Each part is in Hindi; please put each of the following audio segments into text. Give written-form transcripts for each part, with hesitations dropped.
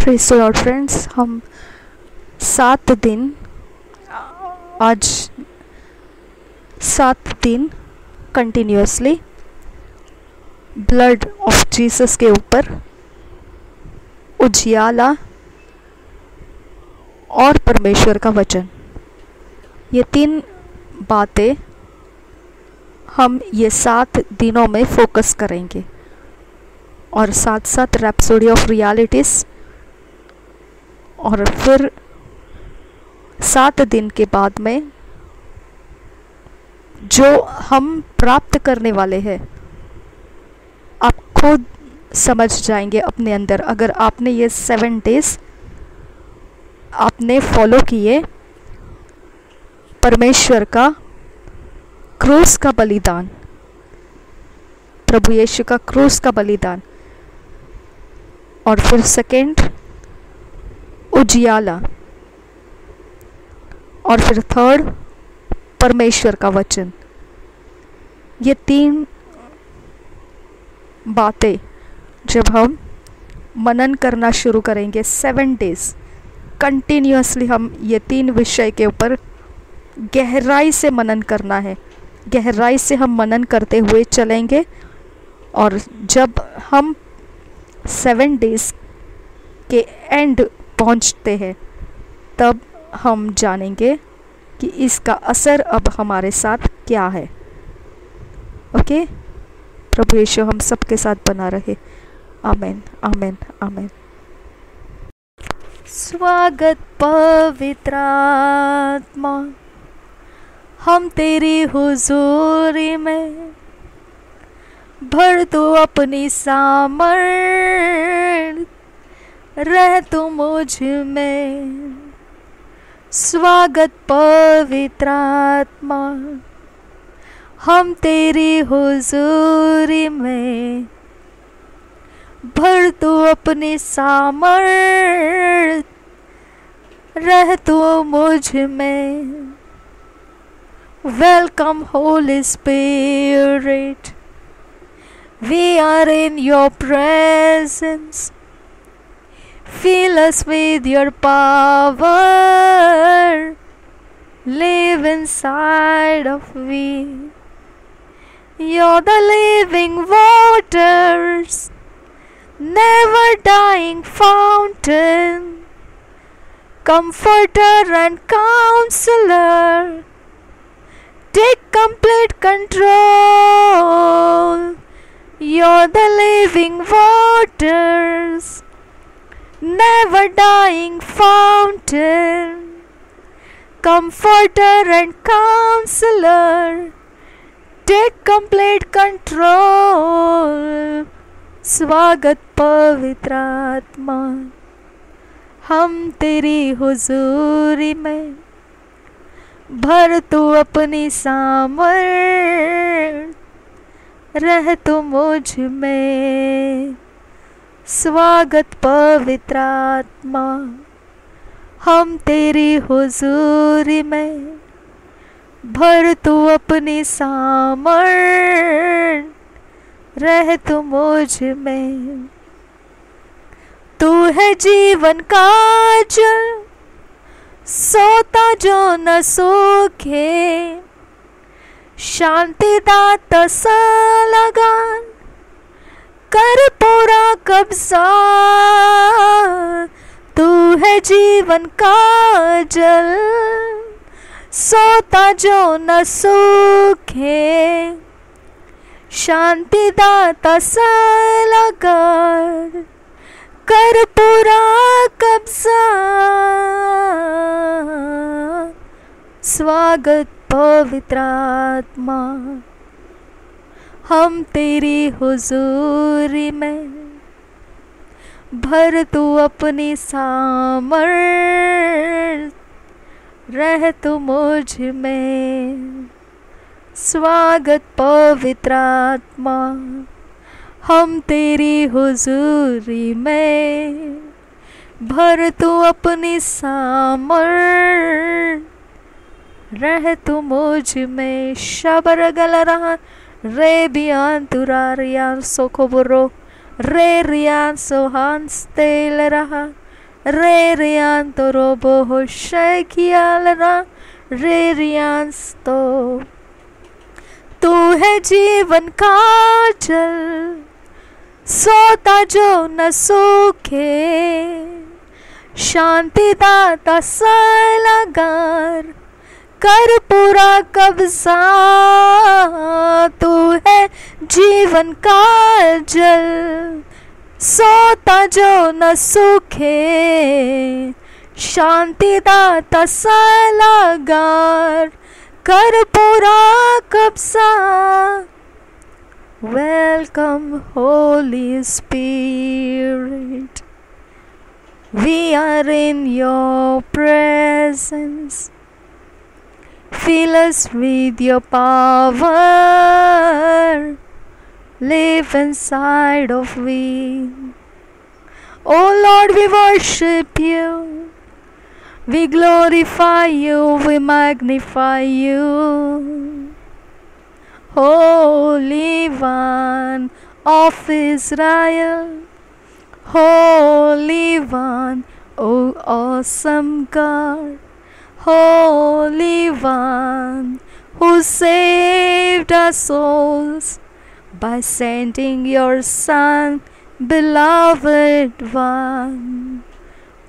Praise the Lord friends. हम 7 दिन आज 7 दिन कंटिन्यूसली ब्लड ऑफ जीसस के ऊपर उजियाला और परमेश्वर का वचन, ये 3 बातें हम ये 7 दिनों में फोकस करेंगे और साथ साथ रैप्सोडी ऑफ रियलिटीज़। और फिर 7 दिन के बाद में जो हम प्राप्त करने वाले हैं आप खुद समझ जाएंगे अपने अंदर। अगर आपने ये 7 डेज आपने फॉलो किए, परमेश्वर का क्रूस का बलिदान, प्रभु यीशु का क्रूस का बलिदान, और फिर सेकंड उजियाला, और फिर थर्ड परमेश्वर का वचन, ये 3 बातें जब हम मनन करना शुरू करेंगे 7 डेज कंटिन्यूसली, हम ये 3 विषय के ऊपर गहराई से मनन करना है। गहराई से हम मनन करते हुए चलेंगे और जब हम 7 डेज के एंड पहुंचते हैं तब हम जानेंगे कि इसका असर अब हमारे साथ क्या है। ओके, प्रभु यीशु हम सबके साथ बना रहे। आमीन, आमीन, आमीन। स्वागत पवित्र आत्मा, हम तेरी हुजूरी में, भर तू अपनी सामर्थ, रह तू मुझ में। स्वागत पवित्र आत्मा, हम तेरी हुजूरी में, भर तू अपनी सामर्थ, रह तू मुझ में। Welcome Holy Spirit, we are in your presence. Fill us with your power, live inside of me. You're the living waters, never dying fountain, comforter and counselor, take complete control. You're the living waters, never dying fountain, comforter and counselor, take complete control. स्वागत पवित्र आत्मा, हम तेरी हुजूरी में, भर तू अपनी सामर्थ, रह तू मुझ में। स्वागत पवित्र आत्मा, हम तेरी हुजूरी में, भर तू अपनी सामर्थ, रह तू मुझ में। तू है जीवन का जल, सोता जो न सूखे, शांति दाता लगान, कर पूरा कब्जा। तू है जीवन का जल, सोता जो न सूखे, शांति दाता लगान, कर पूरा कब्जा। स्वागत पवित्र आत्मा, हम तेरी हुजूरी में, भर तू अपनी सामर्थ, रह तू मुझ में। स्वागत पवित्र आत्मा, हम तेरी हुजूरी में, भर तू अपनी सामर्थ, रह तू मुझ में। शबर गल रहा रे बियान तुरारियान सोखोबरो रे रियान सोहान स्तेल रहा re rianto robo hoshkialra re riansto। तू है जीवन का जल, सोता जो न सूखे, शांति दाता सलागार, कर पूरा कब्जा। तू है जीवन का जल, सोता जो न सूखे, शांति दाता सलागार, कर पूरा कब्जा। Welcome Holy Spirit, we are in your presence, fill us with your power, live inside of we. Oh Lord, we worship you, we glorify you, we magnify you. Holy One of Israel, Holy One, O awesome God, Holy One, who saved our souls by sending your Son, beloved One.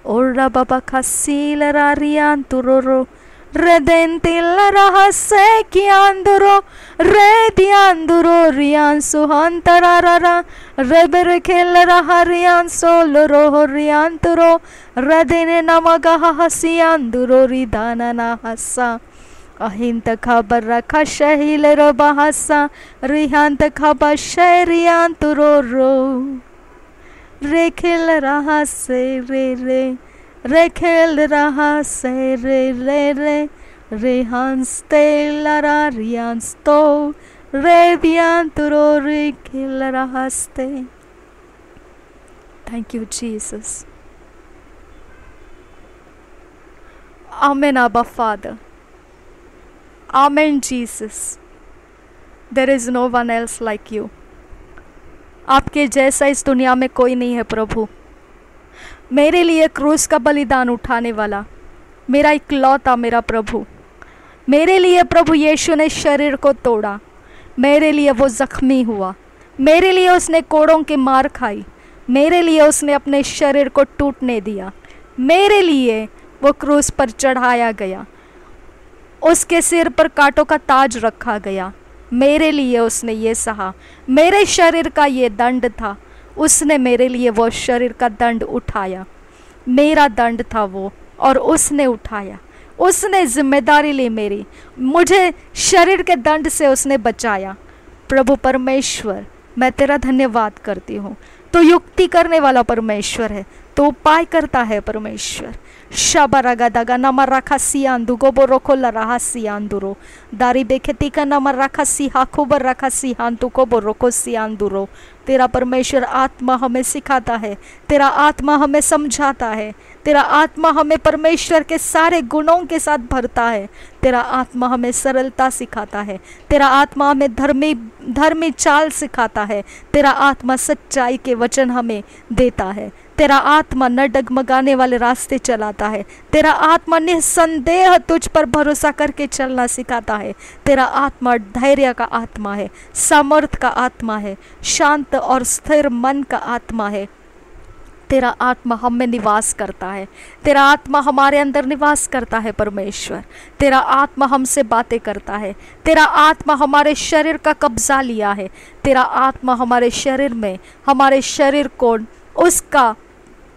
Ora baba kasila rarianturoro, redentilla rahase kianduro, redianduro rian suhantarara, reberekella raharian soloro rianturo, redene namagaha hasianduro ridana nahasa. Ahinta khabar rakha shahilero bahasa, rihanta khabar sharianturo. Rekhel raha se re, rekhel raha se re, rehans te lara rians to, revianturo rekhel rahaste. Thank you, Jesus. Amen, Abba Father. Amen, Jesus. There is no one else like you. आपके जैसा इस दुनिया में कोई नहीं है प्रभु। मेरे लिए क्रूस का बलिदान उठाने वाला मेरा इकलौता मेरा प्रभु। मेरे लिए प्रभु यीशु ने शरीर को तोड़ा, मेरे लिए वो जख्मी हुआ, मेरे लिए उसने कोड़ों की मार खाई, मेरे लिए उसने अपने शरीर को टूटने दिया, मेरे लिए वो क्रूस पर चढ़ाया गया, उसके सिर पर कांटों का ताज रखा गया, मेरे लिए उसने ये सहा। मेरे शरीर का ये दंड था, उसने मेरे लिए वो शरीर का दंड उठाया। मेरा दंड था वो और उसने उठाया, उसने जिम्मेदारी ली मेरी, मुझे शरीर के दंड से उसने बचाया। प्रभु परमेश्वर, मैं तेरा धन्यवाद करती हूँ। तो युक्ति करने वाला परमेश्वर है, तो उपाय करता है परमेश्वर। Shabaragadaga namaraka siandu goboroko la raha sianduro दारी बेखती का नमर रखा सिहा खुबर रखा सिहांतु को बोरोको सियांदुरो। तेरा परमेश्वर आत्मा हमें सिखाता है, तेरा आत्मा हमें समझाता है, तेरा आत्मा हमें परमेश्वर के सारे गुणों के साथ भरता है, तेरा आत्मा हमें सरलता सिखाता है, तेरा आत्मा हमें धर्मी चाल सिखाता है, तेरा आत्मा सच्चाई के वचन हमें देता है, तेरा आत्मा न डगमगाने वाले रास्ते चलाता है, तेरा आत्मा निसंदेह तुझ पर भरोसा करके चलना सिखाता है, तेरा आत्मा धैर्य का आत्मा है, सामर्थ का आत्मा है, शांत और स्थिर मन का आत्मा है। तेरा आत्मा हम में निवास करता है, तेरा आत्मा हमारे अंदर निवास करता है परमेश्वर। तेरा आत्मा हमसे बातें करता है, तेरा आत्मा हमारे शरीर का कब्जा लिया है, तेरा आत्मा हमारे शरीर में, हमारे शरीर को उसका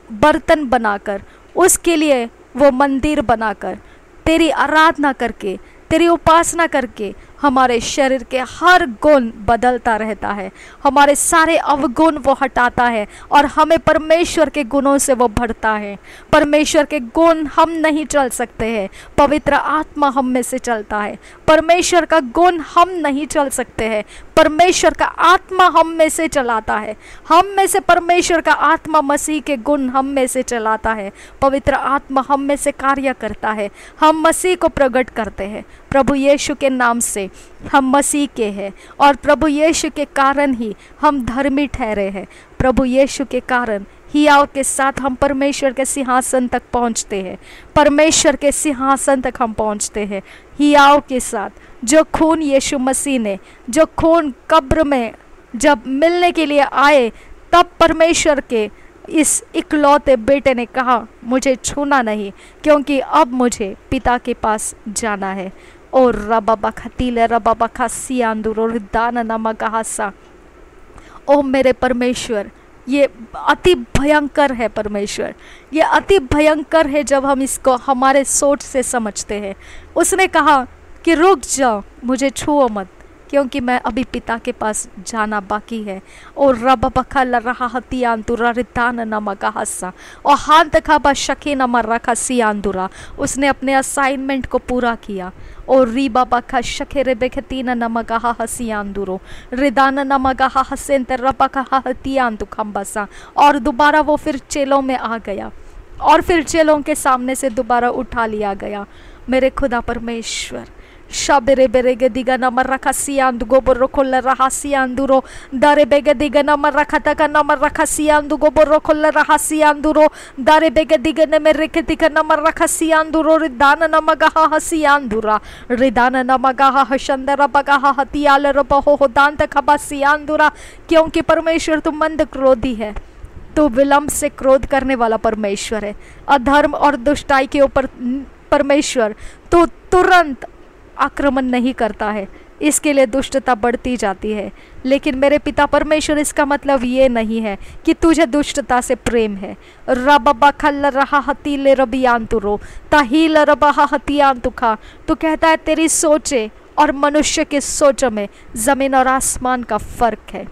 बर्तन बनाकर, उसके लिए वो मंदिर बनाकर, तेरी आराधना करके, तेरी उपासना करके हमारे शरीर के हर गुण बदलता रहता है, हमारे सारे अवगुण वो हटाता है और हमें परमेश्वर के गुणों से वो भरता है। परमेश्वर के गुण हम नहीं चल सकते हैं, पवित्र आत्मा हम में से चलता है। परमेश्वर का गुण हम नहीं चल सकते हैं, परमेश्वर का आत्मा हम में से चलाता है। हम में से परमेश्वर का आत्मा मसीह के गुण हम में से चलाता है। पवित्र आत्मा हम में से कार्य करता है, हम मसीह को प्रकट करते हैं। प्रभु यीशु के नाम से से हम मसीह के हैं और प्रभु यीशु के कारण ही हम धर्मी ठहरे हैं। प्रभु यीशु के कारण हियाव के साथ हम परमेश्वर के सिंहासन तक पहुंचते हैं। परमेश्वर के सिंहासन तक हम पहुंचते हैं हियाव के साथ। जो खून यीशु मसीह ने, जो खून कब्र में जब मिलने के लिए आए, तब परमेश्वर के इस इकलौते बेटे ने कहा मुझे छूना नहीं, क्योंकि अब मुझे पिता के पास जाना है। और रबाबा खतीले रबाबा खसियांदुरो दान नमगासा। ओ मेरे परमेश्वर, ये अति भयंकर है परमेश्वर, ये अति भयंकर है जब हम इसको हमारे सोच से समझते हैं। उसने कहा कि रुक जाओ, मुझे छुओ मत, क्योंकि मैं अभी पिता के पास जाना बाकी है। और रब बखल रहा हतियांतुरा रितान नमका हस्सा और हाथ खबा शके नमर रखा सियांदुरा। उसने अपने असाइनमेंट को पूरा किया। और रीबा बखा शके रे बेखतीन नमका हसियांदुरो रिदान नमका हसेंत रबका हतियांतु खम्बसा। और दोबारा वो फिर चेलों में आ गया और फिर चेलों के सामने से दोबारा उठा लिया गया। मेरे खुदा परमेश्वर, शाबेरे बेरेगे दिगा नमर रखा सियांदु गोबर रोखोल रहा सियांदुरो दारे बेगे दिगा नमर रखा तका नमर रखा सियांदु गोबर रोखोल रहा सियांदुरो दारे बेगे दिगा ने मेरे के दिगा नमर रखा सियांदुरो रिदान नमगा हा सियांदुरा रिदान नमगा हा हशंदरा बगा हा हतियाल रबहो हो दान तखबा सियांदुरा। क्योंकि परमेश्वर तू मंद क्रोधी है, तू विलंब से क्रोध करने वाला परमेश्वर है। अधर्म और दुष्टाई के ऊपर परमेश्वर तू तुरंत आक्रमण नहीं करता है, इसके लिए दुष्टता बढ़ती जाती है। लेकिन मेरे पिता परमेश्वर, इसका मतलब ये नहीं है कि तुझे दुष्टता से प्रेम है। रबा खल रहा हतीले रबियांतुरो ताहील रबा हतियांतुखा। तू कहता है तेरी सोचे और मनुष्य की सोचों में ज़मीन और आसमान का फ़र्क है।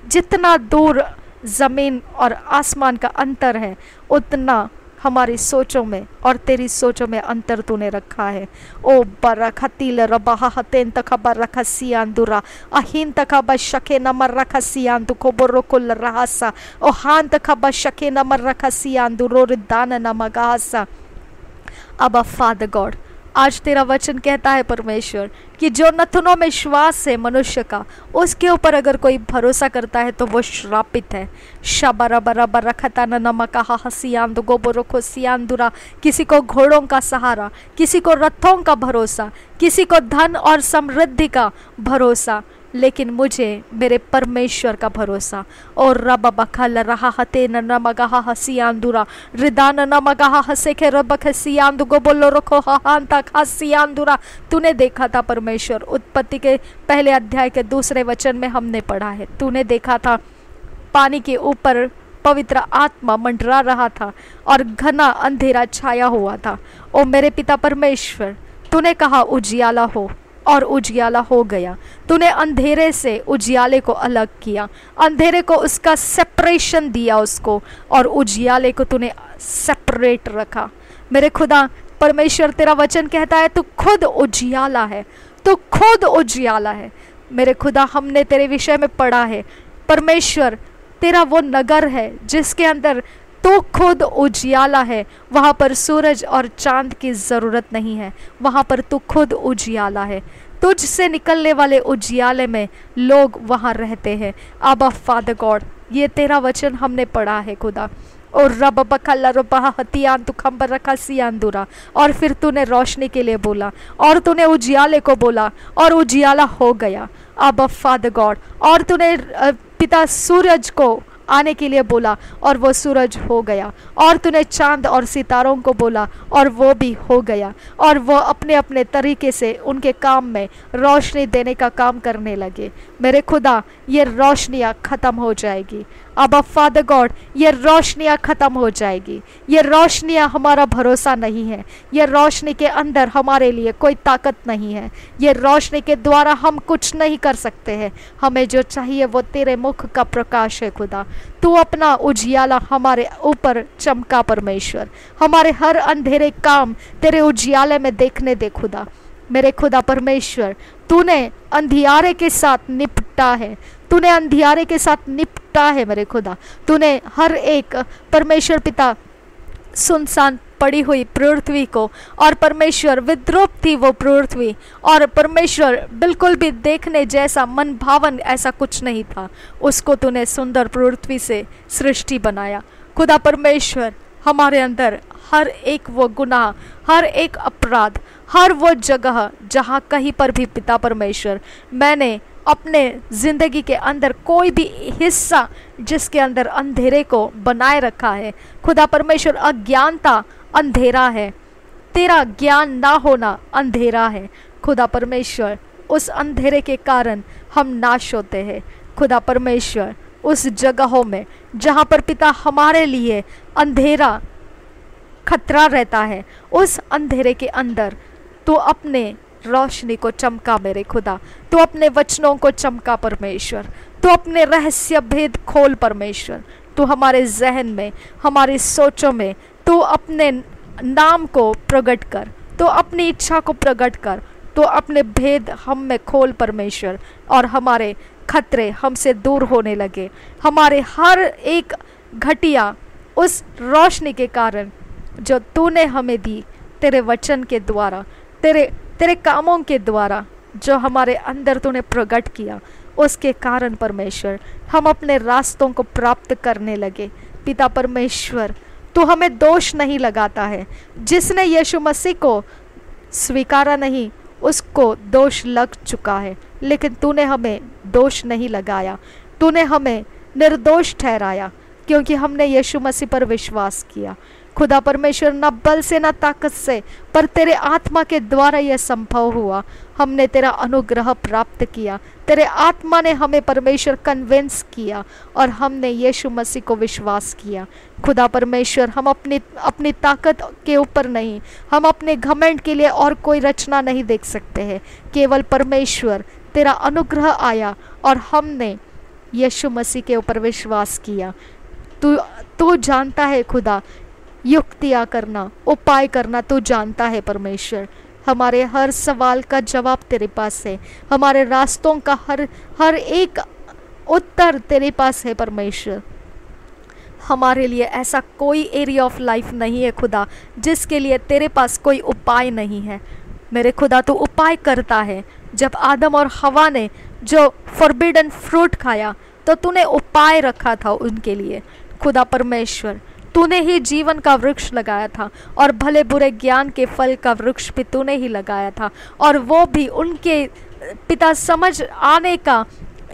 जितना दूर ज़मीन और आसमान का अंतर है, उतना हमारी सोचों में और तेरी सोचों में अंतर तूने रखा है। ओ बरखतील रबा हतेन तखबा रखा सियांदुरा अहीन तखबा शके नमर रखा सियांदु को बोरोकुल रहसा ओ हान तखबा शके नमर रखा सियांदुरो रिदान नमगासा। अब फादर गॉड, आज तेरा वचन कहता है परमेश्वर कि जो नथुनों में श्वास है मनुष्य का, उसके ऊपर अगर कोई भरोसा करता है तो वो श्रापित है। शबरा बरा रखता नमका हसियांदु गोबरोखो सियांदुरा। किसी को घोड़ों का सहारा, किसी को रथों का भरोसा, किसी को धन और समृद्धि का भरोसा, लेकिन मुझे मेरे परमेश्वर का भरोसा। और रब बखल रहा हते नमगा हसियांदुरा रिदान नमगा हसेखे रब खसियांदु गो बोलो रखो हान तक हसियांदुरा। तूने देखा था परमेश्वर, उत्पत्ति के पहले अध्याय के 2 वचन में हमने पढ़ा है, तूने देखा था पानी के ऊपर पवित्र आत्मा मंडरा रहा था और घना अंधेरा छाया हुआ था। ओ मेरे पिता परमेश्वर, तूने कहा उजियाला हो और उजियाला हो गया। तूने अंधेरे से उजियाले को अलग किया, अंधेरे को उसका सेपरेशन दिया उसको, और उजियाले को तूने सेपरेट रखा। मेरे खुदा परमेश्वर, तेरा वचन कहता है तू खुद उजियाला है, तू खुद उजियाला है। मेरे खुदा, हमने तेरे विषय में पढ़ा है परमेश्वर, तेरा वो नगर है जिसके अंदर तो खुद उजियाला है। वहाँ पर सूरज और चांद की ज़रूरत नहीं है, वहाँ पर तू खुद उजियाला है। तुझ से निकलने वाले उजियाले में लोग वहाँ रहते हैं। आबा फादर गॉड, ये तेरा वचन हमने पढ़ा है खुदा। और रब बखल्ला रबा हतियान तू खम्बर रखा सियांदुरा। और फिर तूने रोशनी के लिए बोला और तूने उजियाले को बोला और उजियाला हो गया। आबा फादर गॉड, और तूने पिता सूरज को आने के लिए बोला और वो सूरज हो गया। और तूने चांद और सितारों को बोला और वो भी हो गया। और वो अपने अपने तरीके से उनके काम में रोशनी देने का काम करने लगे। मेरे खुदा, ये रोशनियाँ ख़त्म हो जाएगी। अब फादर गॉड, ये रोशनियाँ ख़त्म हो जाएगी। ये रोशनियाँ हमारा भरोसा नहीं है। ये रोशनी के अंदर हमारे लिए कोई ताकत नहीं है। ये रोशनी के द्वारा हम कुछ नहीं कर सकते हैं। हमें जो चाहिए वो तेरे मुख का प्रकाश है खुदा। तू अपना उजियाला हमारे ऊपर चमका परमेश्वर। हमारे हर अंधेरे काम तेरे उजियाले में देखने दे खुदा। मेरे खुदा परमेश्वर, तूने अंधियारे के साथ निपटा है, तूने अंधियारे के साथ निपटा है। मेरे खुदा, तूने हर एक परमेश्वर पिता सुनसान पड़ी हुई पृथ्वी को, और परमेश्वर विद्रूप थी वो पृथ्वी, और परमेश्वर बिल्कुल भी देखने जैसा मन भावन ऐसा कुछ नहीं था, उसको तूने सुंदर पृथ्वी से सृष्टि बनाया। खुदा परमेश्वर हमारे अंदर हर एक वो गुनाह, हर एक अपराध, हर वो जगह जहाँ कहीं पर भी पिता परमेश्वर मैंने अपने ज़िंदगी के अंदर कोई भी हिस्सा जिसके अंदर अंधेरे को बनाए रखा है, खुदा परमेश्वर अज्ञानता अंधेरा है, तेरा ज्ञान ना होना अंधेरा है। खुदा परमेश्वर उस अंधेरे के कारण हम नाश होते हैं। खुदा परमेश्वर उस जगहों में जहाँ पर पिता हमारे लिए अंधेरा खतरा रहता है, उस अंधेरे के अंदर तो अपने रोशनी को चमका मेरे खुदा, तो अपने वचनों को चमका परमेश्वर, तो अपने रहस्य भेद खोल परमेश्वर, तो हमारे जहन में, हमारी सोचों में तो अपने नाम को प्रकट कर, तो अपनी इच्छा को प्रकट कर, तो अपने भेद हम में खोल परमेश्वर, और हमारे खतरे हमसे दूर होने लगे। हमारे हर एक घटिया उस रोशनी के कारण जो तूने हमें दी, तेरे वचन के द्वारा, तेरे कामों के द्वारा जो हमारे अंदर तूने प्रकट किया, उसके कारण परमेश्वर हम अपने रास्तों को प्राप्त करने लगे। पिता परमेश्वर तू हमें दोष नहीं लगाता है। जिसने यीशु मसीह को स्वीकारा नहीं उसको दोष लग चुका है, लेकिन तूने हमें दोष नहीं लगाया, तूने हमें निर्दोष ठहराया, क्योंकि हमने यीशु मसीह पर विश्वास किया। खुदा परमेश्वर न बल से न ताकत से, पर तेरे आत्मा के द्वारा यह संभव हुआ। हमने तेरा अनुग्रह प्राप्त किया, तेरे आत्मा ने हमें परमेश्वर कन्विंस किया, और हमने यीशु मसीह को विश्वास किया। खुदा परमेश्वर हम अपनी ताकत के ऊपर नहीं, हम अपने घमंड के लिए और कोई रचना नहीं देख सकते हैं। केवल परमेश्वर तेरा अनुग्रह आया और हमने यीशु मसीह के ऊपर विश्वास किया। तू जानता है खुदा, युक्तियाँ करना, उपाय करना तू जानता है परमेश्वर। हमारे हर सवाल का जवाब तेरे पास है, हमारे रास्तों का हर एक उत्तर तेरे पास है परमेश्वर। हमारे लिए ऐसा कोई एरिया ऑफ लाइफ नहीं है खुदा जिसके लिए तेरे पास कोई उपाय नहीं है। मेरे खुदा तू उपाय करता है। जब आदम और हवा ने जो फॉरबिडन फ्रूट खाया तो तूने उपाय रखा था उनके लिए। खुदा परमेश्वर तूने ही जीवन का वृक्ष लगाया था, और भले बुरे ज्ञान के फल का वृक्ष भी तूने ही लगाया था, और वो भी उनके पिता समझ आने का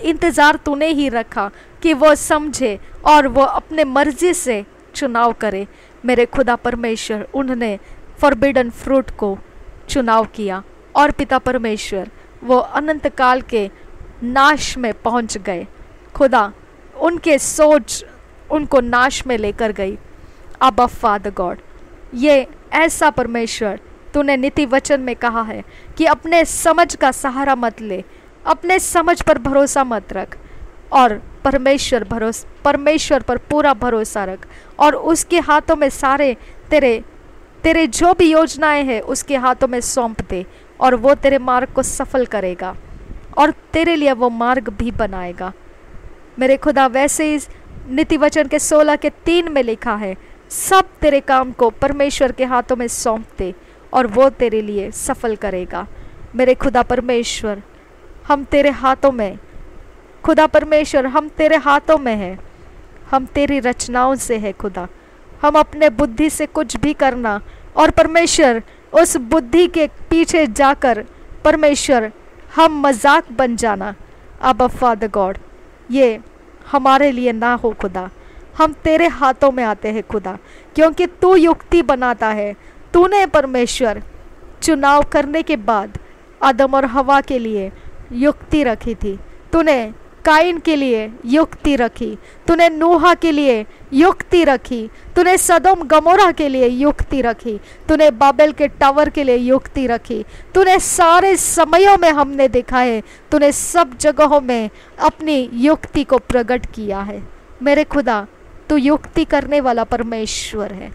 इंतज़ार तूने ही रखा कि वो समझे और वो अपने मर्जी से चुनाव करे। मेरे खुदा परमेश्वर उन्होंने फॉरबिडन फ्रूट को चुनाव किया, और पिता परमेश्वर वो अनंत काल के नाश में पहुंच गए। खुदा उनके सोच उनको नाश में लेकर गई। अब्बा फादर गॉड, ये ऐसा परमेश्वर तूने नीति वचन में कहा है कि अपने समझ का सहारा मत ले, अपने समझ पर भरोसा मत रख, और परमेश्वर पर पूरा भरोसा रख, और उसके हाथों में सारे तेरे जो भी योजनाएं हैं उसके हाथों में सौंप दे, और वो तेरे मार्ग को सफल करेगा और तेरे लिए वो मार्ग भी बनाएगा। मेरे खुदा वैसे ही नीति वचन के 16:3 में लिखा है, सब तेरे काम को परमेश्वर के हाथों में सौंप दे और वो तेरे लिए सफल करेगा। मेरे खुदा परमेश्वर हम तेरे हाथों में, खुदा परमेश्वर हम तेरे हाथों में हैं, हम तेरी रचनाओं से है खुदा। हम अपने बुद्धि से कुछ भी करना और परमेश्वर उस बुद्धि के पीछे जाकर परमेश्वर हम मजाक बन जाना, अब्बा फादर गॉड, ये हमारे लिए ना हो खुदा। हम तेरे हाथों में आते हैं खुदा, क्योंकि तू युक्ति बनाता है। तूने परमेश्वर चुनाव करने के बाद आदम और हवा के लिए युक्ति रखी थी, तूने काइन के लिए युक्ति रखी, तूने नूहा के लिए युक्ति रखी, तूने सदोम गमोरा के लिए युक्ति रखी, तूने बाबेल के टावर के लिए युक्ति रखी, तूने सारे समयों में हमने देखा है, तूने सब जगहों में अपनी युक्ति को प्रकट किया है। मेरे खुदा तू युक्ति करने वाला परमेश्वर है।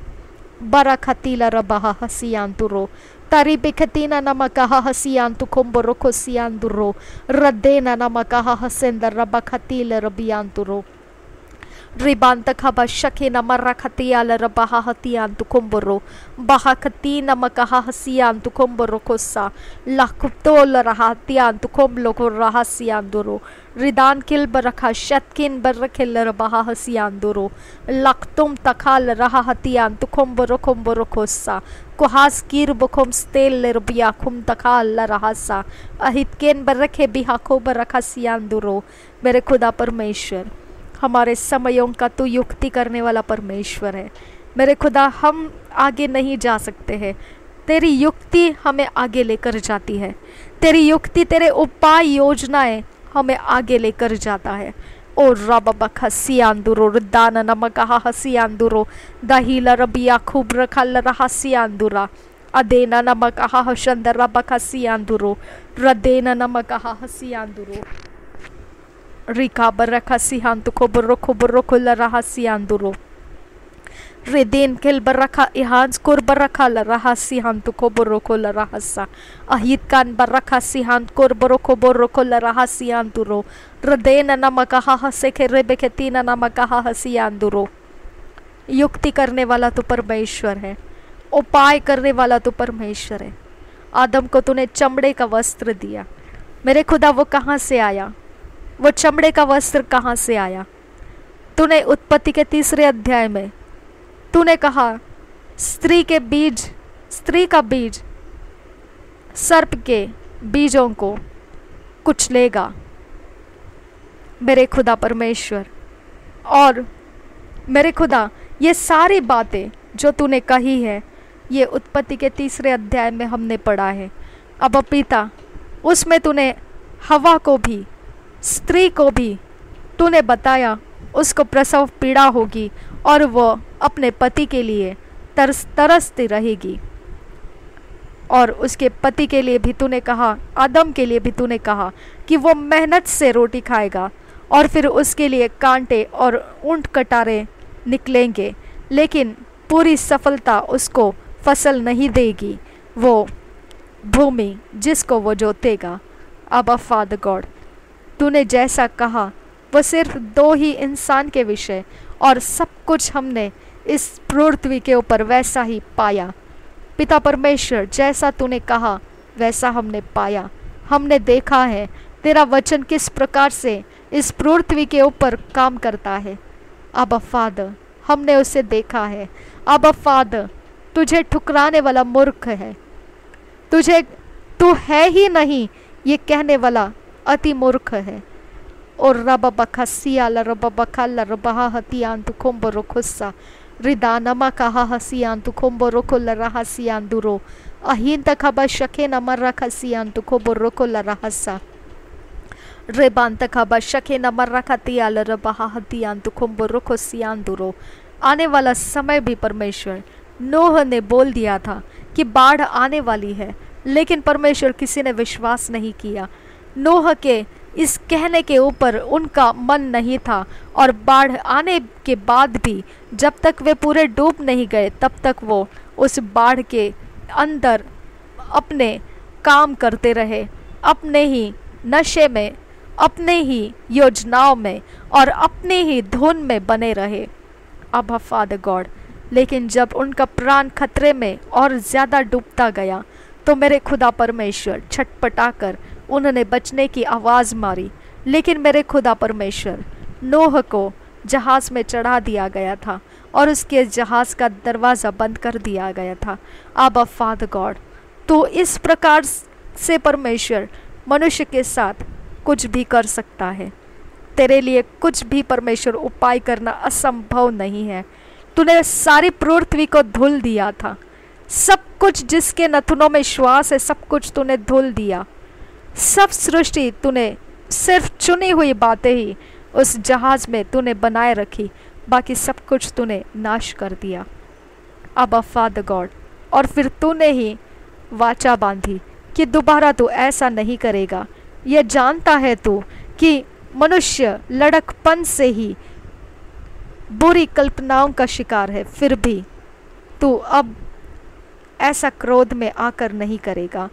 बरा खतीला रबा हसियांतुरो तारी बिखतीना नमकहा हसियांतु कुंबरो खुसियांतुरो रद्देना नमकहा हसेंदर रबा खतीला रबियांतुरो Ribanta kaba shake na marakatiala rabahahatian tu komboro bahakati na makahahasian tu komboro kosa lakuptol rahatian tu komblo ko rahasian duro ridan kil barakha shatkin barakil rabahahasian duro laktum takal rahatian tu komboro kosa kuhas kir bokom stel lerbiya kum takal rahasa ahitken barakhe bihako barakhasian duro मेरे खुदा परमेश्वर हमारे समयों का तू युक्ति करने वाला परमेश्वर है। मेरे खुदा हम आगे नहीं जा सकते हैं, तेरी युक्ति हमें आगे लेकर जाती है। तेरी युक्ति, तेरे उपाय योजनाएं हमें आगे लेकर जाता है। ओ रबा खसियांदुरो दाना नमका हसियांदुरो दहीला रबिया खूब रखल रहसियांदुरा अदेना नमका हशंदर बखसियांदुरो रदेना नमका हसियांदुरो Rika barakasihan tu koboroko la rahasian duro. Redin kel baraka ihans kur baraka la rahasihan tu koboroko la rahasa. Ahit kan barakasihan kur boroko la rahasian duro. Redena namakaha hase ke rebeketina namakaha hasian duro. युक्ति करने वाला तो परमेश्वर है, उपाय करने वाला तो परमेश्वर है। आदम को तूने चमड़े का वस्त्र दिया, मेरे खुदा वो कहाँ से आया? वो चमड़े का वस्त्र कहाँ से आया? तूने उत्पत्ति के 3 अध्याय में तूने कहा स्त्री का बीज सर्प के बीजों को कुचलेगा। मेरे खुदा परमेश्वर, और मेरे खुदा ये सारी बातें जो तूने कही है ये उत्पत्ति के 3 अध्याय में हमने पढ़ा है। अब पिता, उसमें तूने हवा को भी, स्त्री को भी तूने बताया उसको प्रसव पीड़ा होगी और वो अपने पति के लिए तरसती रहेगी। और उसके पति के लिए भी तूने कहा, आदम के लिए भी तूने कहा कि वो मेहनत से रोटी खाएगा और फिर उसके लिए कांटे और ऊंट कटारे निकलेंगे, लेकिन पूरी सफलता उसको फसल नहीं देगी, वो भूमि जिसको वो जोतेगा। अब फादर गॉड, तूने जैसा कहा वो सिर्फ 2 ही इंसान के विषय और सब कुछ हमने इस पृथ्वी के ऊपर वैसा ही पाया। पिता परमेश्वर, जैसा तूने कहा वैसा हमने पाया, हमने देखा है तेरा वचन किस प्रकार से इस पृथ्वी के ऊपर काम करता है। अब फादर, हमने उसे देखा है। अब फादर, तुझे ठुकराने वाला मूर्ख है, तू है ही नहीं ये कहने वाला अति मूर्ख है। और रब बखसिया रब बखल रबहा हतियान तु खोम्बरो खुस्सा रिदानमा कहा हसियान तु खोम्बरो कोल रहसियान दुरो अहीन तक हब शके न मर रखसियान तु खोम्बरो कोल रहसा रेबान तक हब शके न मर रखतियाल रबहा हतियान तु खोम्बरो खुसियान दुरो। आने वाला समय भी परमेश्वर, नूह ने बोल दिया था कि बाढ़ आने वाली है, लेकिन परमेश्वर किसी ने विश्वास नहीं किया। नूह के इस कहने के ऊपर उनका मन नहीं था और बाढ़ आने के बाद भी जब तक वे पूरे डूब नहीं गए तब तक वो उस बाढ़ के अंदर अपने काम करते रहे, अपने ही नशे में, अपने ही योजनाओं में और अपने ही धुन में बने रहे। अब फादर गॉड, लेकिन जब उनका प्राण खतरे में और ज़्यादा डूबता गया तो मेरे खुदा परमेश्वर छटपटाकर उन्होंने बचने की आवाज़ मारी। लेकिन मेरे खुदा परमेश्वर, नूह को जहाज़ में चढ़ा दिया गया था और उसके जहाज़ का दरवाज़ा बंद कर दिया गया था। अब फादर गॉड, तो इस प्रकार से परमेश्वर मनुष्य के साथ कुछ भी कर सकता है। तेरे लिए कुछ भी परमेश्वर उपाय करना असंभव नहीं है। तूने सारी पृथ्वी को धुल दिया था, सब कुछ जिसके नथुनों में श्वास है सब कुछ तूने धुल दिया। सब सृष्टि तूने सिर्फ चुनी हुई बातें ही उस जहाज में तूने बनाए रखी, बाकी सब कुछ तूने नाश कर दिया। अब फादर गॉड, और फिर तूने ही वाचा बांधी कि दोबारा तू ऐसा नहीं करेगा। यह जानता है तू कि मनुष्य लड़कपन से ही बुरी कल्पनाओं का शिकार है, फिर भी तू अब ऐसा क्रोध में आकर नहीं करेगा।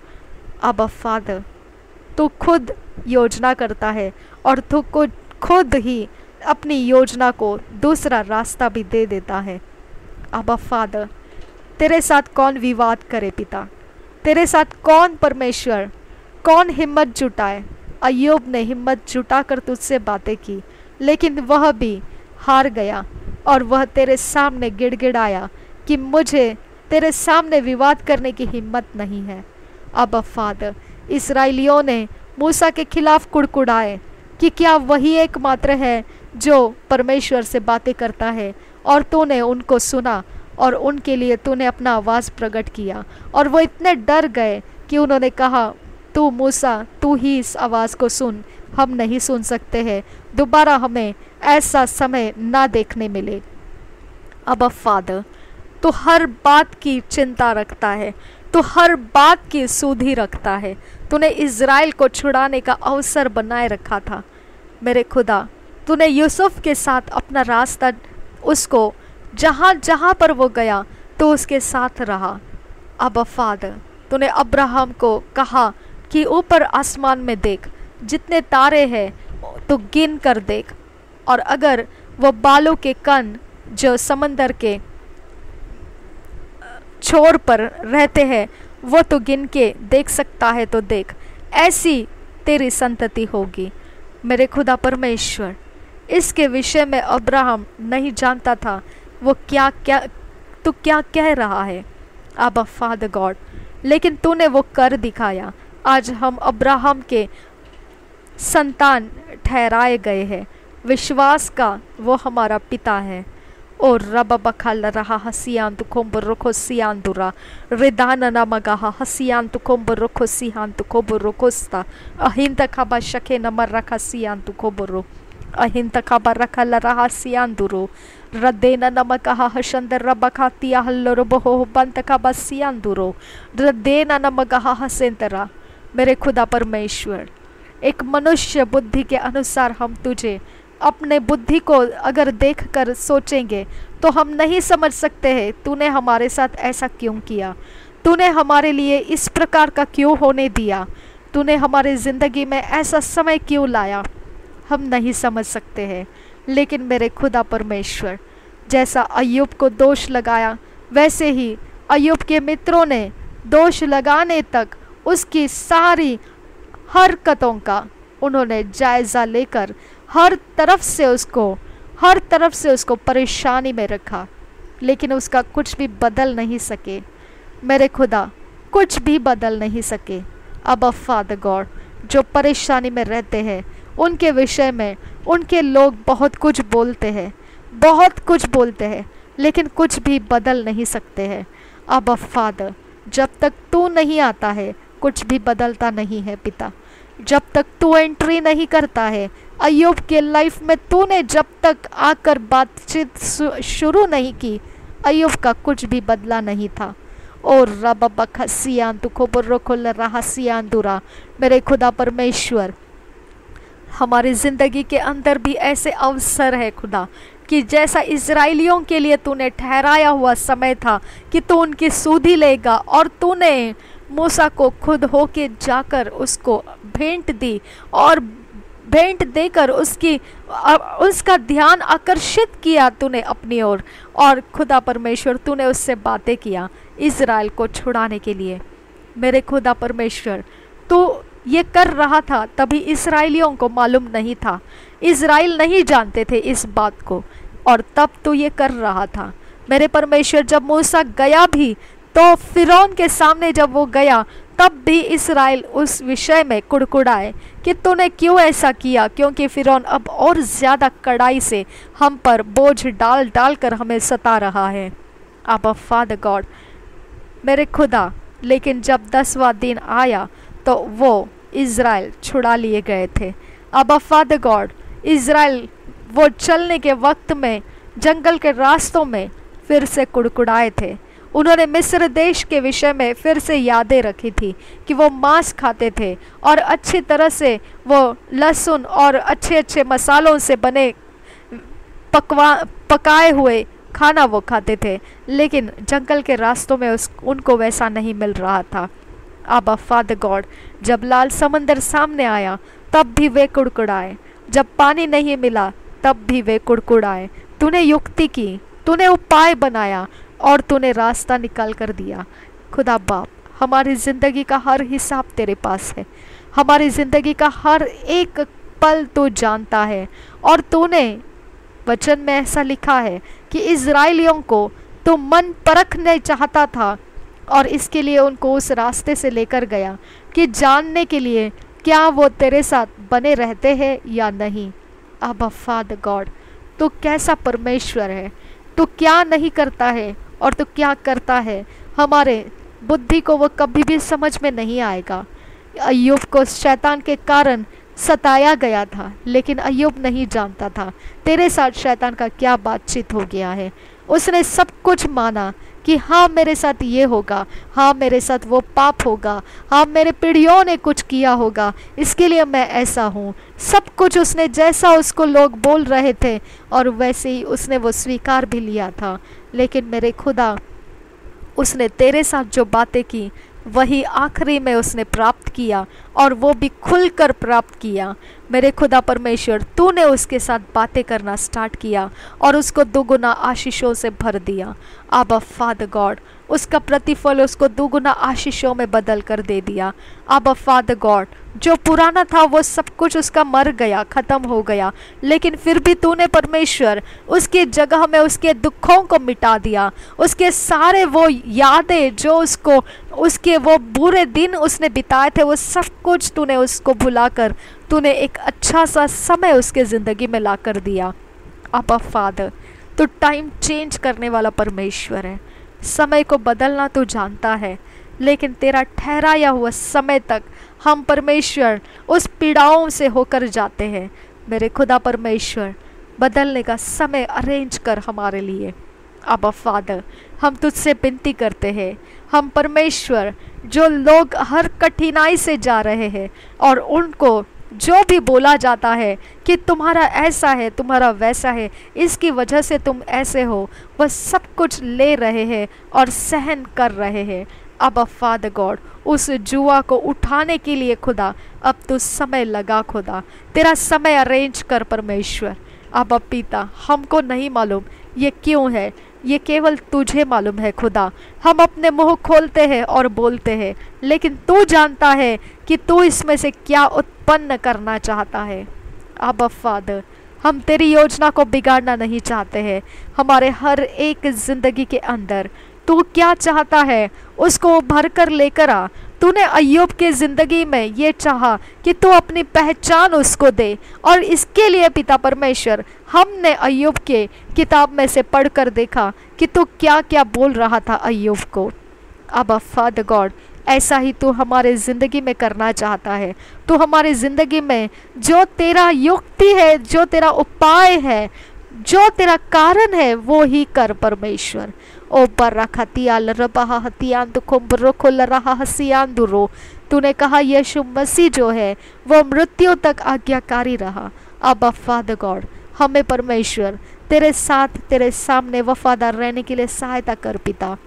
अब फादर, तू खुद योजना करता है और तू खुद ही अपनी योजना को दूसरा रास्ता भी दे देता है। अब्बा फादर, तेरे साथ कौन विवाद करे पिता, तेरे साथ कौन परमेश्वर, कौन हिम्मत जुटाए। अय्यूब ने हिम्मत जुटाकर तुझसे बातें की, लेकिन वह भी हार गया और वह तेरे सामने गिड़गिड़ाया कि मुझे तेरे सामने विवाद करने की हिम्मत नहीं है। अब्बा फादर, इस्राएलियों ने मूसा के खिलाफ कुड़कुड़ाए कि क्या वही एकमात्र है जो परमेश्वर से बातें करता है, और तूने उनको सुना और उनके लिए तूने अपना आवाज़ प्रकट किया। और वो इतने डर गए कि उन्होंने कहा, तू मूसा, तू ही इस आवाज़ को सुन, हम नहीं सुन सकते हैं, दोबारा हमें ऐसा समय ना देखने मिले। अब्बा फादर, तू हर बात की चिंता रखता है, तू हर बात की सुधि रखता है। तूने इज़राइल को छुड़ाने का अवसर बनाए रखा था। मेरे खुदा, तूने यूसुफ के साथ अपना रास्ता, उसको जहाँ जहाँ पर वो गया तो उसके साथ रहा। अब्बा फादर, तूने अब्राहम को कहा कि ऊपर आसमान में देख, जितने तारे हैं तो गिन कर देख, और अगर वो बालों के कण जो समंदर के छोर पर रहते हैं वो तो गिन के देख सकता है तो देख, ऐसी तेरी संतति होगी। मेरे खुदा परमेश्वर, इसके विषय में अब्राहम नहीं जानता था वो क्या क्या तू क्या कह रहा है अब्बा फादर गॉड, लेकिन तूने वो कर दिखाया। आज हम अब्राहम के संतान ठहराए गए हैं, विश्वास का वो हमारा पिता है। और रब बखल रहा हसियान तु कोम्बर रुखो सियान दुरा रिदान नमगा हसियान तु कोम्बर रुखो सियान तु कोबर रुकोस्ता अहिंत खबा शके नमर रखा सियान तु कोबरो अहिंत खबा रखा लरहा सियान दुरो रदेना नमका हशंदर रबखा तिया हल्लो बहो बंत खबा सियान दुरो रदेना नमगा हसेंतरा। मेरे खुदा परमेश्वर, एक मनुष्य बुद्धि के अनुसार हम तुझे अपने बुद्धि को अगर देखकर सोचेंगे तो हम नहीं समझ सकते हैं तूने हमारे साथ ऐसा क्यों किया, तूने हमारे लिए इस प्रकार का क्यों होने दिया, तूने हमारी ज़िंदगी में ऐसा समय क्यों लाया, हम नहीं समझ सकते हैं। लेकिन मेरे खुदा परमेश्वर, जैसा अय्यूब को दोष लगाया वैसे ही अय्यूब के मित्रों ने दोष लगाने तक उसकी सारी हरकतों का उन्होंने जायज़ा लेकर हर तरफ से उसको परेशानी में रखा, लेकिन उसका कुछ भी बदल नहीं सके। मेरे खुदा, कुछ भी बदल नहीं सके। अब्बा फादर गॉड, जो परेशानी में रहते हैं उनके विषय में उनके लोग बहुत कुछ बोलते हैं, लेकिन कुछ भी बदल नहीं सकते हैं। अब्बा फादर, जब तक तू नहीं आता है कुछ भी बदलता नहीं है पिता। जब तक तू एंट्री नहीं करता है अय्यूब के लाइफ में, तूने जब तक आकर बातचीत शुरू नहीं की, अय्यूब का कुछ भी बदला नहीं था। और रब बखसियान तु खोबर खोल रहा सियान दुरा। मेरे खुदा परमेश्वर, हमारी ज़िंदगी के अंदर भी ऐसे अवसर है खुदा कि जैसा इज़राइलियों के लिए तूने ठहराया हुआ समय था कि तू उनकी सूधी लेगा, और तूने मूसा को खुद होके जाकर उसको भेंट दी और भेंट देकर उसका ध्यान आकर्षित किया तूने अपनी ओर, और खुदा परमेश्वर तूने उससे बातें किया इज़राइल को छुड़ाने के लिए। मेरे खुदा परमेश्वर, तू ये कर रहा था तभी इस्राएलियों को मालूम नहीं था, इज़राइल नहीं जानते थे इस बात को, और तब तू ये कर रहा था। मेरे परमेश्वर, जब मूसा गया भी तो फिरौन के सामने जब वो गया तब भी इस्राएल उस विषय में कुड़कुड़ाए कि तूने क्यों ऐसा किया, क्योंकि फिरौन अब और ज़्यादा कड़ाई से हम पर बोझ डाल डाल कर हमें सता रहा है। अब्बा फादर गॉड, मेरे खुदा, लेकिन जब 10वां दिन आया तो वो इज़राइल छुड़ा लिए गए थे। अब्बा फादर गॉड, इज़राइल वो चलने के वक्त में जंगल के रास्तों में फिर से कुड़कुड़ाए थे। उन्होंने मिस्र देश के विषय में फिर से यादें रखी थी कि वो मांस खाते थे और अच्छी तरह से वो लहसुन और अच्छे अच्छे मसालों से बने पकाए हुए खाना वो खाते थे, लेकिन जंगल के रास्तों में उनको वैसा नहीं मिल रहा था। अब्बा फादर गॉड, जब लाल समंदर सामने आया तब भी वे कुड़कुड़ाए, जब पानी नहीं मिला तब भी वे कुड़कुड़ाए। तूने युक्ति की, तूने उपाय बनाया और तूने रास्ता निकाल कर दिया। खुदा बाप, हमारी ज़िंदगी का हर हिसाब तेरे पास है, हमारी ज़िंदगी का हर एक पल तू जानता है। और तूने वचन में ऐसा लिखा है कि इज़राइलियों को तो मन परखने चाहता था और इसके लिए उनको उस रास्ते से लेकर गया कि जानने के लिए क्या वो तेरे साथ बने रहते हैं या नहीं। अब फादर गॉड, तू कैसा परमेश्वर है, तू क्या नहीं करता है और तू क्या करता है, हमारे बुद्धि को वो कभी भी समझ में नहीं आएगा। अय्यूब को शैतान के कारण सताया गया था, लेकिन अय्यूब नहीं जानता था तेरे साथ शैतान का क्या बातचीत हो गया है। उसने सब कुछ माना कि हाँ मेरे साथ ये होगा, हाँ मेरे साथ वो पाप होगा, हाँ मेरे पीढ़ियों ने कुछ किया होगा, इसके लिए मैं ऐसा हूँ। सब कुछ उसने जैसा उसको लोग बोल रहे थे और वैसे ही उसने वो स्वीकार भी लिया था। लेकिन मेरे खुदा, उसने तेरे साथ जो बातें की वही आखिरी में उसने प्राप्त किया और वो भी खुलकर प्राप्त किया। मेरे खुदा परमेश्वर, तूने उसके साथ बातें करना स्टार्ट किया और उसको दुगुना आशीषों से भर दिया। अब फादर गॉड, उसका प्रतिफल उसको दुगुना आशीषों में बदल कर दे दिया। अब फादर गॉड, जो पुराना था वो सब कुछ उसका मर गया, ख़त्म हो गया, लेकिन फिर भी तूने परमेश्वर उसकी जगह में उसके दुखों को मिटा दिया। उसके सारे वो यादें जो उसको, उसके वो बुरे दिन उसने बिताए थे, वो सब कुछ तूने उसको भुलाकर तूने एक अच्छा सा समय उसके ज़िंदगी में ला कर दिया। अब फादर, तो टाइम चेंज करने वाला परमेश्वर है, समय को बदलना तो जानता है, लेकिन तेरा ठहराया हुआ समय तक हम परमेश्वर उस पीड़ाओं से होकर जाते हैं। मेरे खुदा परमेश्वर, बदलने का समय अरेंज कर हमारे लिए। अब फादर, हम तुझसे विनती करते हैं, हम परमेश्वर जो लोग हर कठिनाई से जा रहे हैं और उनको जो भी बोला जाता है कि तुम्हारा ऐसा है, तुम्हारा वैसा है, इसकी वजह से तुम ऐसे हो, वह सब कुछ ले रहे हैं और सहन कर रहे हैं। अब फादर गॉड, उस जुआ को उठाने के लिए खुदा अब तो समय लगा, खुदा तेरा समय अरेंज कर परमेश्वर। अब पिता, हमको नहीं मालूम ये क्यों है, ये केवल तुझे मालूम है खुदा। हम अपने मुंह खोलते हैं और बोलते हैं, लेकिन तू जानता है कि तू इसमें से क्या उत्पन्न करना चाहता है। अब फादर, हम तेरी योजना को बिगाड़ना नहीं चाहते हैं। हमारे हर एक जिंदगी के अंदर तू क्या चाहता है उसको भर कर लेकर आ। तूने अय्यूब के ज़िंदगी में ये चाहा कि तू अपनी पहचान उसको दे, और इसके लिए पिता परमेश्वर हमने अय्यूब के किताब में से पढ़कर देखा कि तू क्या क्या बोल रहा था अय्यूब को। अब फादर गॉड, ऐसा ही तू हमारे ज़िंदगी में करना चाहता है। तू हमारी ज़िंदगी में जो तेरा युक्ति है, जो तेरा उपाय है, जो तेरा कारण है, वो ही कर परमेश्वर। ओ बरखतियाल रबहा हतियान दुखुम्बरोखुल रहा हसियान। तूने कहा यीशु मसीह जो है वो मृत्यु तक आज्ञाकारी रहा। अब फादर गॉड, हमें परमेश्वर तेरे साथ, तेरे सामने वफादार रहने के लिए सहायता कर पिता।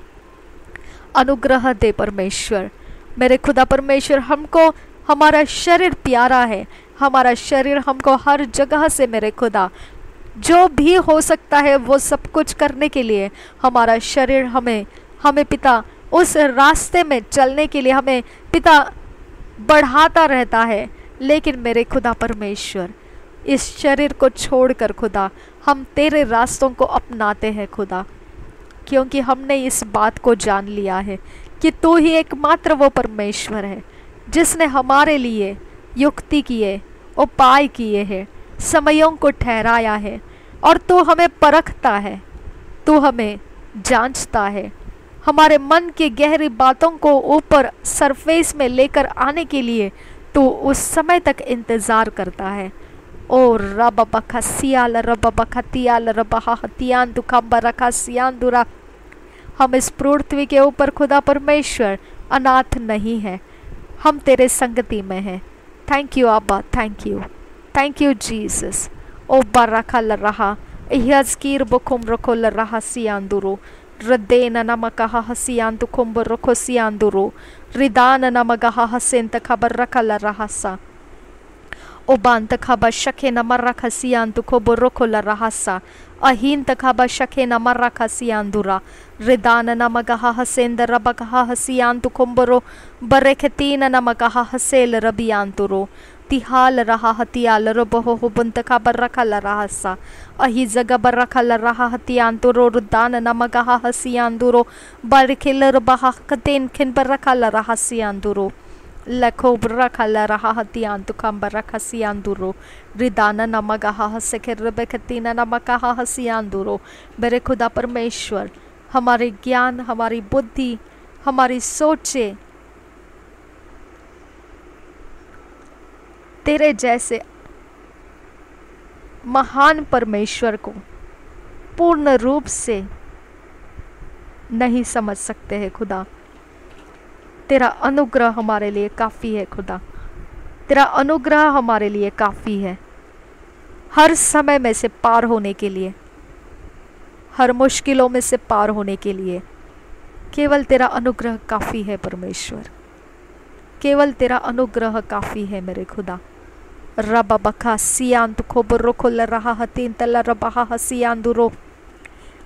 अनुग्रह दे परमेश्वर। मेरे खुदा परमेश्वर, हमको हमारा शरीर प्यारा है, हमारा शरीर हमको हर जगह से मेरे खुदा जो भी हो सकता है वो सब कुछ करने के लिए हमारा शरीर हमें पिता उस रास्ते में चलने के लिए हमें पिता बढ़ाता रहता है। लेकिन मेरे खुदा परमेश्वर, इस शरीर को छोड़कर खुदा हम तेरे रास्तों को अपनाते हैं खुदा, क्योंकि हमने इस बात को जान लिया है कि तू ही एकमात्र वो परमेश्वर है जिसने हमारे लिए युक्ति किए, उपाय किए हैं, समयों को ठहराया है, और तू हमें परखता है, तू हमें जांचता है। हमारे मन की गहरी बातों को ऊपर सरफेस में लेकर आने के लिए तू उस समय तक इंतज़ार करता है। ओ रब बखसियाल रब बखतियाल रब हतियान दुखम्ब रखा सियान दुरा। हम इस पृथ्वी के ऊपर खुदा परमेश्वर अनाथ नहीं है, हम तेरे संगति में हैं। Thank you Abba, thank you Jesus. ओ बरखल रहा यजकीर बुकुम रखोल रहा सियांदुरो रदेन नमकहा हसियान दुकुम्ब रखो सियांदुरो रिदान नमगहा हसेंत खबर रखल रहा सा। ओबान तखाबा शखे न मर्रा खसियान तुखो बोरोखोला रहसा अहीन तखाबा शखे न मर्रा खसियान दुरा रिदान नमगहा हसेंद रबगहा हसियान तुखोम्बरो बरेखतीन नमगहा हसेल रबियान तुरो तिहाल रहा हतियाल रबहो हुबंतखा बर्रखल रहसा अही जग बर्रखल रहा हतियान तुरो रुदान नमगहा हसियान दुरो बरखिल रबहा कतेन खिन बर्रखल रहसियान दुरो लखो बर्रखल रहा हतियान तुखम बर्रखसियान दुरो रिदान नमगहा हसखिर रबखतीन नमगहा हसियान दुरो। मेरे खुदा परमेश्वर, हमारे ज्ञान, हमारी बुद्धि, हमारी सोचे तेरे जैसे महान परमेश्वर को पूर्ण रूप से नहीं समझ सकते हैं खुदा। तेरा अनुग्रह हमारे लिए काफ़ी है खुदा, तेरा अनुग्रह हमारे लिए काफ़ी है हर समय में से पार होने के लिए, हर मुश्किलों में से पार होने के लिए। केवल तेरा अनुग्रह काफ़ी है परमेश्वर, केवल तेरा अनुग्रह काफ़ी है मेरे खुदा। रबा बखा सियान तुखो बुर्रोखुल रहा हतीन तला रबहा हसियान दुरो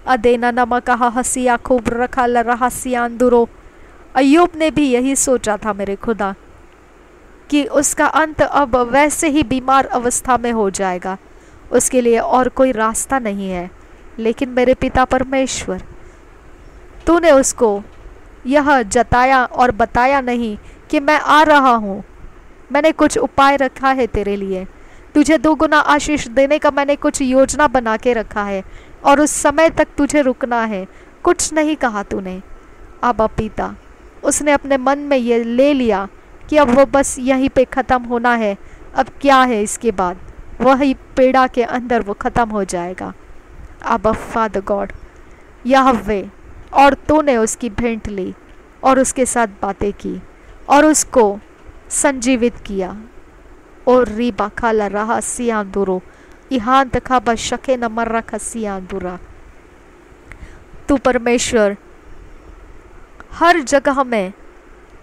अदेना नमकहा हसिया खूब रखा ल रहा सियान दुरो। अय्यूब ने भी यही सोचा था मेरे खुदा कि उसका अंत अब वैसे ही बीमार अवस्था में हो जाएगा, उसके लिए और कोई रास्ता नहीं है। लेकिन मेरे पिता परमेश्वर, तूने उसको यह जताया और बताया नहीं कि मैं आ रहा हूँ, मैंने कुछ उपाय रखा है तेरे लिए, तुझे दोगुना आशीष देने का मैंने कुछ योजना बना के रखा है और उस समय तक तुझे रुकना है। कुछ नहीं कहा तूने। अब पिता, उसने अपने मन में ये ले लिया कि अब वो बस यहीं पे ख़त्म होना है, अब क्या है इसके बाद, वही पेड़ा के अंदर वो ख़त्म हो जाएगा। अब फादर गॉड यहोवे, और तूने उसकी भेंट ली और उसके साथ बातें की और उसको संजीवित किया। और रीबा खाला रहा सियांदुरो इहान तखाबा शके न मर्रा खसियांदुरा। तू परमेश्वर हर जगह में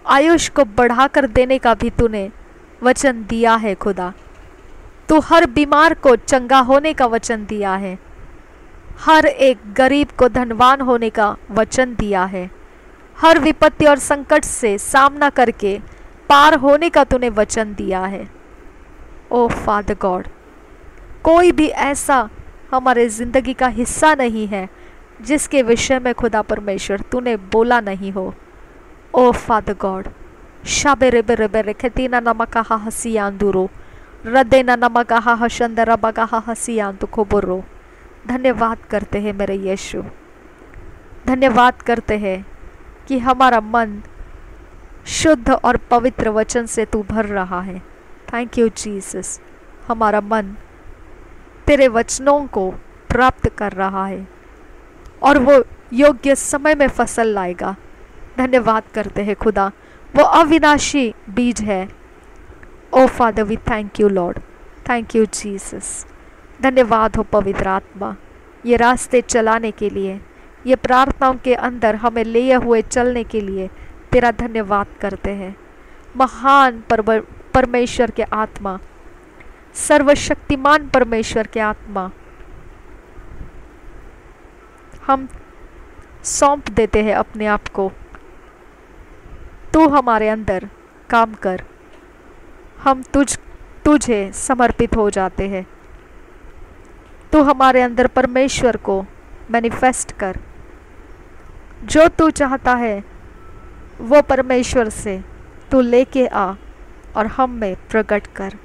आयुष को बढ़ाकर देने का भी तूने वचन दिया है खुदा। तू हर बीमार को चंगा होने का वचन दिया है, हर एक गरीब को धनवान होने का वचन दिया है, हर विपत्ति और संकट से सामना करके पार होने का तूने वचन दिया है। ओ फादर गॉड, कोई भी ऐसा हमारे ज़िंदगी का हिस्सा नहीं है जिसके विषय में खुदा परमेश्वर तूने बोला नहीं हो। ओ फादर गॉड, शाबेरे बेरे बेरे खतीना नमकहा हसियांदुरो रदेना नमकहा हशंदरा बगहा हसियांतु खोबुरो। धन्यवाद करते हैं मेरे यीशु, धन्यवाद करते हैं कि हमारा मन शुद्ध और पवित्र वचन से तू भर रहा है। थैंक यू जीसस, हमारा मन तेरे वचनों को प्राप्त कर रहा है और वो योग्य समय में फसल लाएगा। धन्यवाद करते हैं खुदा, वो अविनाशी बीज है। O Father, we thank you Lord, thank you Jesus. धन्यवाद हो पवित्र आत्मा, ये रास्ते चलाने के लिए, ये प्रार्थनाओं के अंदर हमें लिए हुए चलने के लिए तेरा धन्यवाद करते हैं। महान परमेश्वर के आत्मा, सर्वशक्तिमान परमेश्वर के आत्मा, हम सौंप देते हैं अपने आप को। तू हमारे अंदर काम कर, हम तुझे समर्पित हो जाते हैं। तू हमारे अंदर परमेश्वर को मैनिफेस्ट कर, जो तू चाहता है वो परमेश्वर से तू लेके आ और हम में प्रकट कर।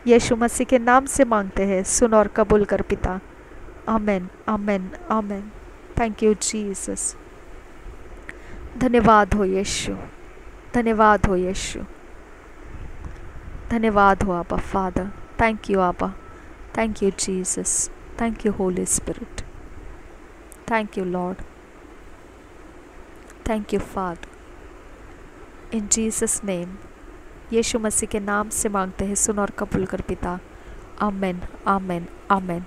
यीशु मसीह के नाम से मांगते हैं, सुन और कबूल कर पिता। Amen, amen, amen. Thank you Jesus. धन्यवाद हो यीशु, धन्यवाद हो यीशु, धन्यवाद हो Abba Father. Thank you Abba, thank you Jesus, thank you Holy Spirit, thank you Lord, thank you Father. In Jesus name, Yeshu Masih के नाम से मांगते हैं, सुन और कबूल कर पिता। आमेन, आमेन, आमेन।